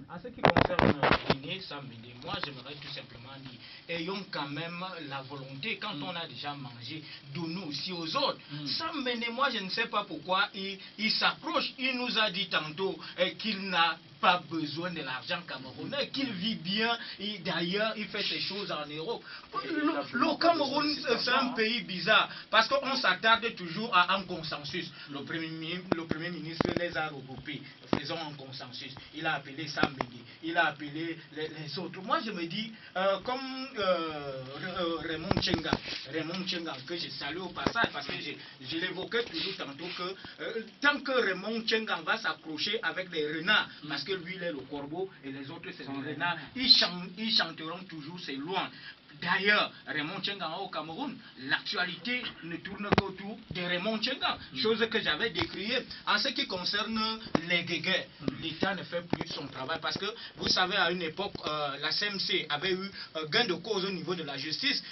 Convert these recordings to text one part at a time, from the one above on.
En ce qui concerne René Sambédé, moi j'aimerais tout simplement dire, ayons quand même la volonté, quand on a déjà mangé, donnons aussi aux autres. Sambédé, moi je ne sais pas pourquoi il s'approche, il nous a dit tantôt qu'il n'a pas besoin de l'argent camerounais, qu'il vit bien, et d'ailleurs il fait ses choses en Europe. Le Cameroun, c'est un pays bizarre, parce qu'on s'attarde toujours à un consensus. Le Premier ministre les a regroupés, faisons un consensus. Il a appelé Sambédé, il a appelé les autres. Moi je me dis, comme Raymond Tchenga, que je salue au passage, parce que je l'évoquais toujours tantôt, que tant que Raymond Tchenga va s'accrocher avec les renards, parce que lui il est le corbeau et les autres c'est les renards, ils chanteront toujours c'est loin. D'ailleurs, Raymond Tchenga au Cameroun, l'actualité ne tourne qu'autour de Raymond Tchenga, chose que j'avais décriée. En ce qui concerne les guéguerres, l'État ne fait plus son travail parce que, vous savez, à une époque, la CMC avait eu gain de cause au niveau de la justice,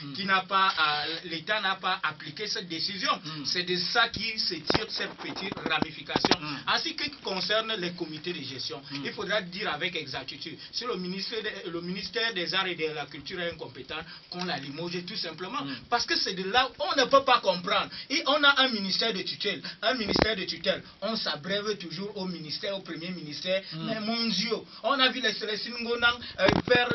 l'État n'a pas appliqué cette décision. C'est de ça qui se tire cette petite ramification. En ce qui concerne les comités de gestion, il faudra dire avec exactitude, si le ministère des Arts et de la Culture est incompétent, qu'on l'a limogé tout simplement. Parce que c'est de là où on ne peut pas comprendre. Et on a un ministère de tutelle. On s'abrève toujours au ministère, au premier ministère. Mais mon Dieu, on a vu les Célestines Gonang faire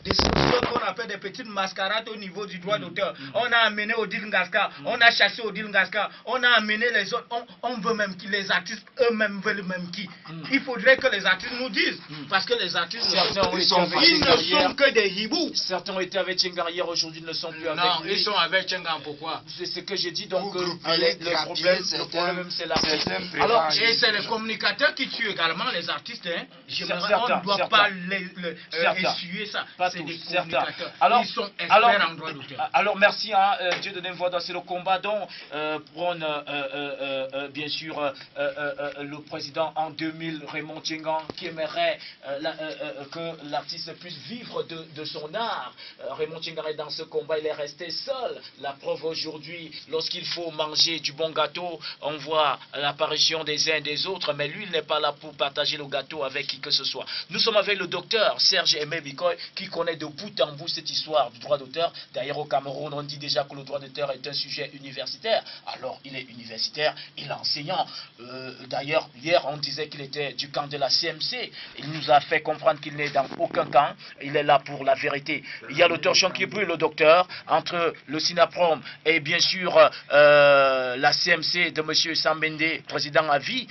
ce qu'on appelle des petites mascarades au niveau du droit d'auteur. On a amené Odile Ngaska, on a chassé Odile Ngaska, on a amené les autres. On veut même que les artistes eux-mêmes veulent même qui. Il faudrait que les artistes nous disent. Parce que les artistes ils ne sont que des hiboux. Certains ont été avec Tchengar hier, aujourd'hui ne sont plus avec lui. Non, ils sont avec Tchengar, pourquoi? C'est ce que j'ai dit, donc le problème c'est l'artiste. Alors, et c'est les communicateurs qui tuent également les artistes. Hein. On ne doit pas essuyer ça. C'est des communicateurs. Alors, ils sont experts en droit d'auteur. Alors, merci, Dieu donne une voix, c'est le combat dont prône bien sûr le président en 2000, Raymond Tchengar, qui aimerait que l'artiste puisse vivre de son art. Raymond Tchengar est dans ce combat, il est resté seul. La preuve aujourd'hui, lorsqu'il faut manger du bon gâteau, on voit l'apparition des uns et des autres, mais lui, il n'est pas là pour partager le gâteau avec qui que ce soit. Nous sommes avec le docteur Serge Aimé Bikoy, qui connaît de bout en bout cette histoire du droit d'auteur. D'ailleurs, au Cameroun, on dit déjà que le droit d'auteur est un sujet universitaire. Alors, il est universitaire, il est enseignant. D'ailleurs, hier, on disait qu'il était du camp de la CMC. Il nous a fait comprendre qu'il n'est dans aucun camp. Il est là pour la vérité. Il y a le torchon qui brûle, le docteur, entre le SINAPROM et bien sûr la CMC de M. Sambédé, président à vie.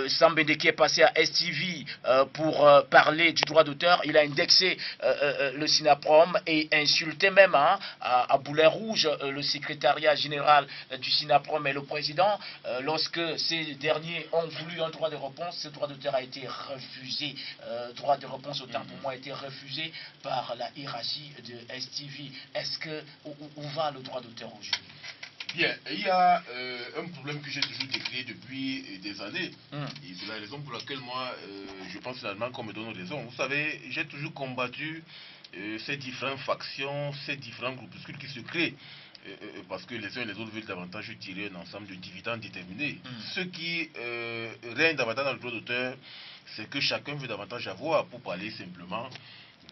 Sambédé qui est passé à STV pour parler du droit d'auteur. Il a indexé le SINAPROM et insulté même à Boulet Rouge le secrétariat général du SINAPROM et le président. Lorsque ces derniers ont voulu un droit de réponse, ce droit d'auteur a été refusé. Droit de réponse, autant pour moi, a été refusé par la hiérarchie de STV. Est-ce que où va le droit d'auteur aujourd'hui? Bien, il y a un problème que j'ai toujours décrit depuis des années. Et c'est la raison pour laquelle moi, je pense finalement qu'on me donne raison. Vous savez, j'ai toujours combattu ces différentes factions, ces différents groupuscules qui se créent. Parce que les uns et les autres veulent davantage tirer un ensemble de dividendes déterminés. Ce qui règne davantage dans le droit d'auteur, c'est que chacun veut davantage avoir, pour parler simplement,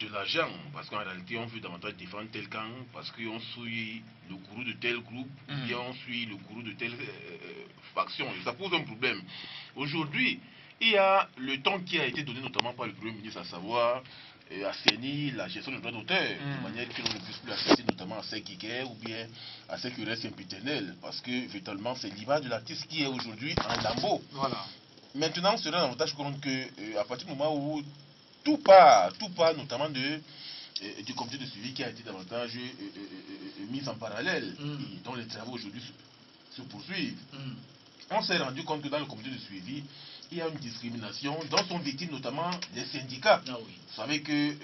de l'argent, parce qu'en réalité on veut davantage défendre tel camp, parce qu'on suit le gourou de tel groupe, ou bien on suit le gourou de telle faction, et ça pose un problème. Aujourd'hui, il y a le temps qui a été donné notamment par le Premier ministre, à savoir assainir la gestion du droit d'auteur, de manière que l'on ne puisse plus assister notamment à ces guéguerres ou bien à ces querelles sempiternelles, parce que véritablement c'est l'image de l'artiste qui est aujourd'hui en lambeau. Voilà. Maintenant, on se rend davantage compte que à partir du moment où tout part notamment du comité de suivi qui a été davantage mis en parallèle et dont les travaux aujourd'hui se poursuivent. On s'est rendu compte que dans le comité de suivi, il y a une discrimination dont sont victimes notamment les syndicats. Vous savez que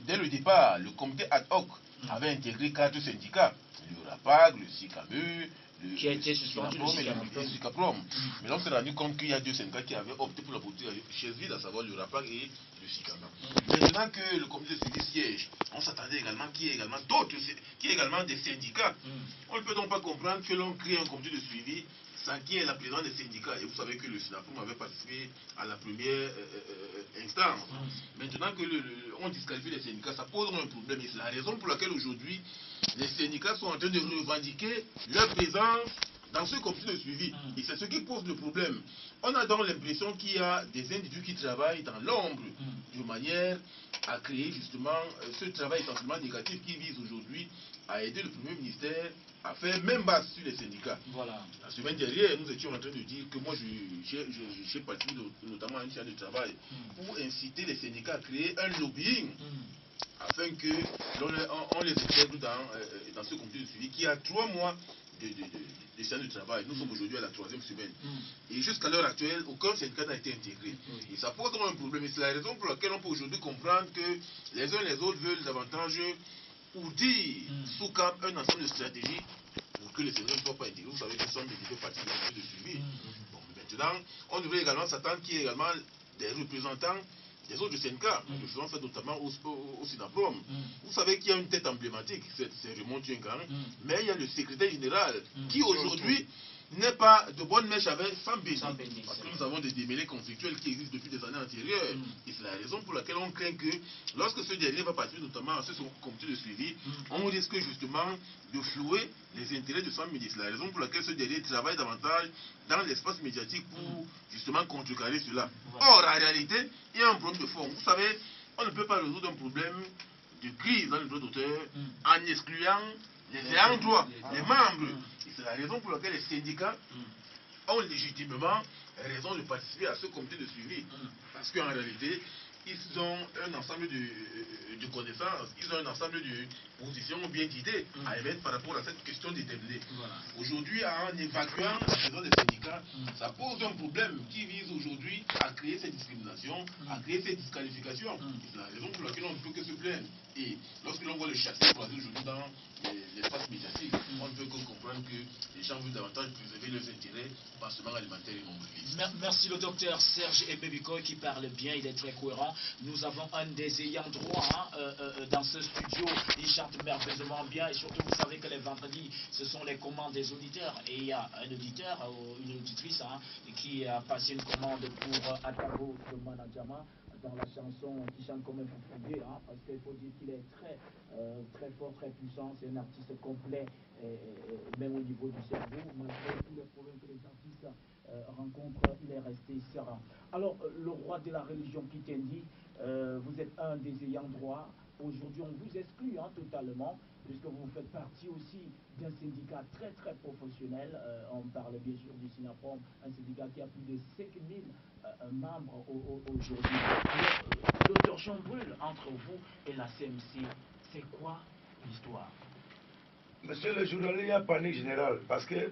dès le départ, le comité ad hoc avait intégré 4 syndicats, le RAPAG, le SICAME, qui a été suspendu, le SICAPROM. Mais là, on s'est rendu compte qu'il y a 2 syndicats qui avaient opté pour la politique chaise vide, à savoir le RAPAG et le SICAME. Maintenant que le comité de suivi siège, on s'attendait également qu'il y ait également d'autres, qu'il y ait également des syndicats. On ne peut donc pas comprendre que l'on crée un comité de suivi sans qui est la présidente des syndicats. Et vous savez que le SYNAPROM avait participé à la première instance. Maintenant que on disqualifie les syndicats, ça pose un problème. Et c'est la raison pour laquelle aujourd'hui, les syndicats sont en train de revendiquer leur présence dans ce comité de suivi. Et c'est ce qui pose le problème. On a donc l'impression qu'il y a des individus qui travaillent dans l'ombre de manière à créer justement ce travail essentiellement négatif qui vise aujourd'hui à aider le Premier ministère à faire même base sur les syndicats. Voilà. La semaine dernière, nous étions en train de dire que moi, j'ai participé notamment à une séance de travail pour inciter les syndicats à créer un lobbying afin que on les intègre dans ce comité de suivi qui a 3 mois de séance de travail. Nous sommes aujourd'hui à la 3e semaine. Et jusqu'à l'heure actuelle, aucun syndicat n'a été intégré. Et ça pose un problème. Et c'est la raison pour laquelle on peut aujourd'hui comprendre que les uns et les autres veulent davantage ourdir sous cap un ensemble de stratégies pour que les syndicats ne soient pas intégrés. Vous savez que nous sommes des partis de suivi. Bon, maintenant, on devrait également s'attendre qu'il y ait également des représentants des autres syndicats. Nous faisons ça notamment au SYNAPROM. Vous savez qu'il y a une tête emblématique, c'est Raymond Tchengang, mais il y a le secrétaire général qui aujourd'hui n'est pas de bonne mèche avec Sambéni. Parce que nous avons des démêlés conflictuels qui existent depuis des années antérieures. Et c'est la raison pour laquelle on craint que lorsque ce dernier va participer notamment à ce comité de suivi, on risque justement de flouer les intérêts de Sambéni. C'est la raison pour laquelle ce dernier travaille davantage dans l'espace médiatique pour justement contrecarrer cela. Or, en réalité, il y a un problème de fond. Vous savez, on ne peut pas résoudre un problème de crise dans le droit d'auteur en excluant les ayants droit, les membres. Et c'est la raison pour laquelle les syndicats ont légitimement raison de participer à ce comité de suivi. Parce qu'en réalité, ils ont un ensemble de connaissances, ils ont un ensemble de positions ou bien d'idées à émettre par rapport à cette question déterminée. Aujourd'hui, en évacuant la présence des syndicats, ça pose un problème qui vise aujourd'hui à créer ces discriminations, à créer ces disqualifications. C'est la raison pour laquelle on ne peut que se plaindre. Et lorsque l'on voit le chassé croisé aujourd'hui dans l'espace médiatique, on ne peut que comprendre que les gens veulent davantage préserver leurs intérêts, pas seulement alimentaires et nombrilistes. Merci le docteur Serge Ebebiko qui parle bien, il est très cohérent. Nous avons un des ayants droit dans ce studio, il chante merveilleusement bien et surtout vous savez que les vendredis ce sont les commandes des auditeurs et il y a un auditeur ou une auditrice qui a passé une commande pour Atabo de Manajama dans la chanson qui chante comme un fou parce qu'il faut dire qu'il est très fort, très puissant, c'est un artiste complet même au niveau du cerveau, malgré tous les problèmes que les artistes rencontrent, il est resté serein. Alors le roi de la religion Kitendi, vous êtes un des ayants droit. Aujourd'hui, on vous exclut totalement, puisque vous faites partie aussi d'un syndicat très professionnel. On parle bien sûr du SYNAPROM, un syndicat qui a plus de 5000 membres aujourd'hui. Le torchon brûle entre vous et la CMC. C'est quoi l'histoire? Monsieur le journaliste, il y a panique générale, parce que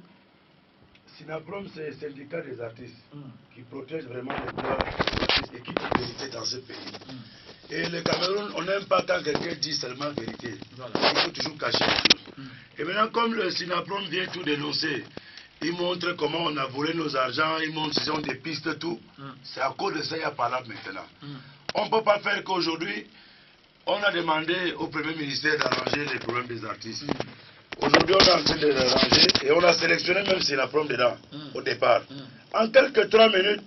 SYNAPROM, c'est le syndicat des artistes qui protège vraiment les droits des artistes et qui dit vérité dans ce pays. Et le Cameroun, on n'aime pas quand quelqu'un dit seulement vérité. Il faut toujours cacher les choses. Et maintenant, comme le SYNAPROM vient tout dénoncer, il montre comment on a volé nos argents, il montre qu'ils ont des pistes, tout. C'est à cause de ça qu'il y a pas là maintenant. On ne peut pas faire qu'aujourd'hui, on a demandé au Premier ministère d'arranger les problèmes des artistes. Aujourd'hui, on est en train de les arranger et on a sélectionné même SYNAPROM dedans, au départ. En quelques 3 minutes,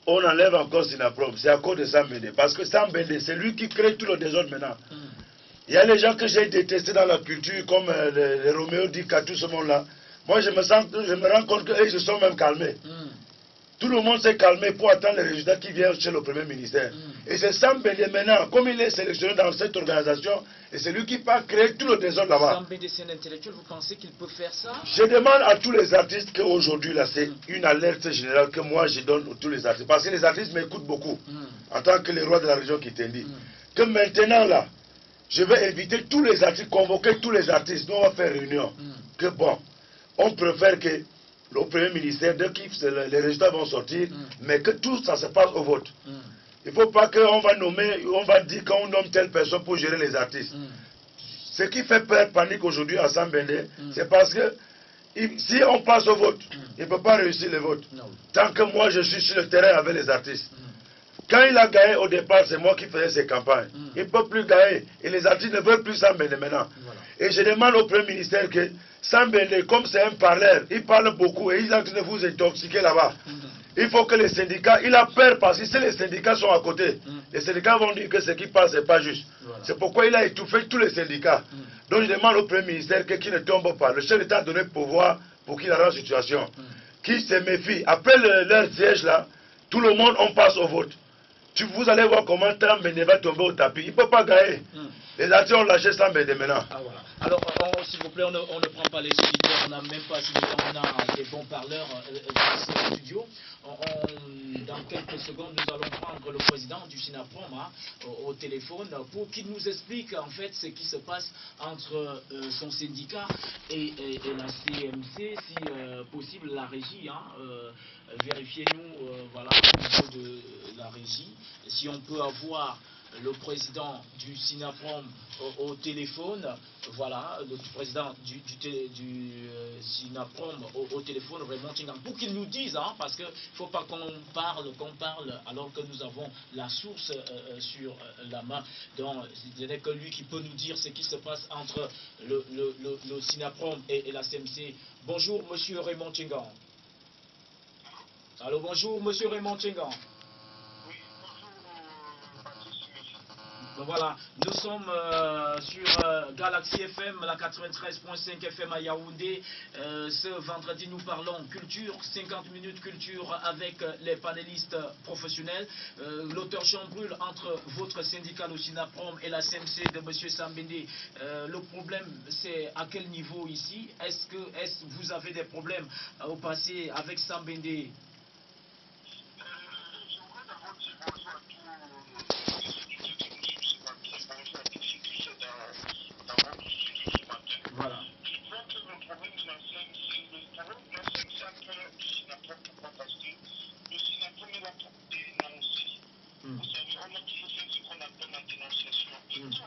on enlève encore SYNAPROM. C'est à cause de Sambéni. Parce que Sambéni, c'est lui qui crée tout le désordre maintenant. Il y a les gens que j'ai détestés dans la culture, comme les Roméo Dika, tout ce monde-là. Moi, je me rends compte qu'ils se sont même calmés. Tout le monde s'est calmé pour attendre les résultats qui viennent chez le Premier ministère. Et c'est Sambéni maintenant, comme il est sélectionné dans cette organisation, et c'est lui qui va créer tout le désordre là-bas. Sambéni, c'est un intellectuel, vous pensez qu'il peut faire ça? Je demande à tous les artistes qu'aujourd'hui, là, c'est une alerte générale que moi je donne à tous les artistes. Parce que les artistes m'écoutent beaucoup, en tant que les rois de la région qui t'indiquent. Que maintenant, là, je vais inviter tous les artistes, convoquer tous les artistes, nous on va faire réunion. Que bon, on préfère que le Premier ministère, dès que les résultats vont sortir, mais que tout ça se passe au vote. Il ne faut pas qu'on va nommer, on va dire qu'on nomme telle personne pour gérer les artistes. Ce qui fait peur, panique aujourd'hui à Sambéni, c'est parce que si on passe au vote, il ne peut pas réussir le vote. Tant que moi je suis sur le terrain avec les artistes. Quand il a gagné au départ, c'est moi qui faisais ses campagnes. Il ne peut plus gagner. Et les artistes ne veulent plus Sambéni maintenant. Et je demande au Premier ministère que Sambende, comme c'est un parleur, il parle beaucoup et ils ont de vous intoxiquer là-bas. Il faut que les syndicats, il a peur parce que si les syndicats sont à côté, les syndicats vont dire que ce qui passe, c'est pas juste. Voilà. C'est pourquoi il a étouffé tous les syndicats. Donc je demande au Premier ministère qu'il ne tombe pas. Le chef d'État a donné le pouvoir pour qu'il arrange la situation. Qui se méfie. Après leur siège là, tout le monde, on passe au vote. Vous allez voir comment Sambende va tomber au tapis. Il ne peut pas gagner. Les artistes ont lâché Sambende maintenant. Ah, voilà. Alors, s'il vous plaît, on ne prend pas les auditeurs, on n'a même pas si on a des bons parleurs dans ce studio. Dans quelques secondes, nous allons prendre le président du SYNAPROM au téléphone pour qu'il nous explique en fait ce qui se passe entre son syndicat et la CMC, si possible la régie. Vérifiez-nous voilà, au niveau de la régie, si on peut avoir le président du SYNAPROM au téléphone, voilà, le président du SYNAPROM au téléphone, Raymond Tchingang, pour qu'il nous dise, parce qu'il ne faut pas qu'on parle alors que nous avons la source sur la main. Donc, ce n'est que lui qui peut nous dire ce qui se passe entre le SYNAPROM et la CMC. Bonjour, monsieur Raymond Tchingang. Allô, bonjour, monsieur Raymond Tchingang. Voilà, nous sommes sur Galaxy FM, la 93.5 FM à Yaoundé. Ce vendredi, nous parlons culture, 50 minutes culture avec les panélistes professionnels. L'auteur chambrule entre votre syndicat, le SYNAPROM, et la CMC de M. Sambende. Le problème, c'est à quel niveau ici? Est-ce que vous avez des problèmes au passé avec Sambende? Voilà. Je crois que le problème de la CMC, c'est un peu du SYNAPROM. Pourquoi? Parce que le SYNAPROM est là pour dénoncer. Vous savez, on a toujours fait ce qu'on appelle la dénonciation. Et quand